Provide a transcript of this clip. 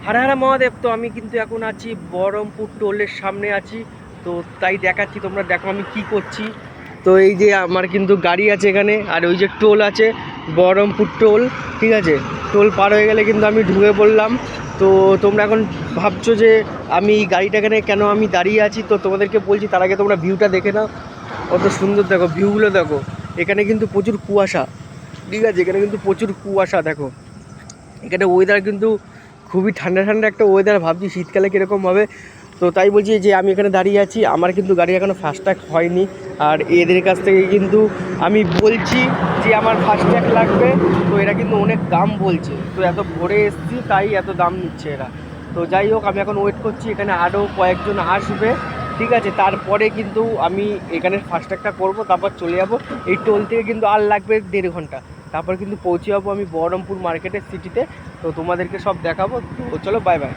হর হর মহাদেব। তো আমি কিন্তু এখন আছি বহরমপুর টোলের সামনে আছি। তো তাই দেখাচ্ছি, তোমরা দেখো আমি কি করছি। তো এই যে আমার কিন্তু গাড়ি আছে এখানে, আর ওই যে টোল আছে বহরমপুর টোল, ঠিক আছে। টোল পার হয়ে গেলে কিন্তু আমি ঢুকে পড়লাম। তো তোমরা এখন ভাবছো যে আমি গাড়িটা এখানে কেন আমি দাঁড়িয়ে আছি, তো তোমাদেরকে বলছি তার আগে তোমরা ভিউটা দেখে নাও। কত সুন্দর দেখো, ভিউগুলো দেখো। এখানে কিন্তু প্রচুর কুয়াশা, ঠিক আছে। এখানে কিন্তু প্রচুর কুয়াশা দেখো। এখানে ওয়েদার কিন্তু খুবই ঠান্ডা ঠান্ডা একটা ওয়েদার, ভাবছি শীতকালে কীরকম হবে। তো তাই বলছি যে আমি এখানে দাঁড়িয়ে আছি, আমার কিন্তু গাড়ি এখনও ফাস্ট্যাগ হয়নি। আর এদের কাছ থেকে কিন্তু আমি বলছি যে আমার ফাস্ট্যাগ লাগবে, তো এরা কিন্তু অনেক দাম বলছে। তো এত ভোরে এসছি তাই এত দাম নিচ্ছে এরা। তো যাই হোক, আমি এখন ওয়েট করছি, এখানে আরও কয়েকজন আসবে, ঠিক আছে। তারপরে কিন্তু আমি এখানে ফাস্ট্যাগটা করবো, তারপর চলে যাবো। এই টোল থেকে কিন্তু আর লাগবে 1.5 ঘন্টা, তারপর কিন্তু পৌঁছে যাবো আমি বহরমপুর মার্কেটের সিটিতে। তো তোমাদেরকে সব দেখাবো। তো চলো, বাই বাই।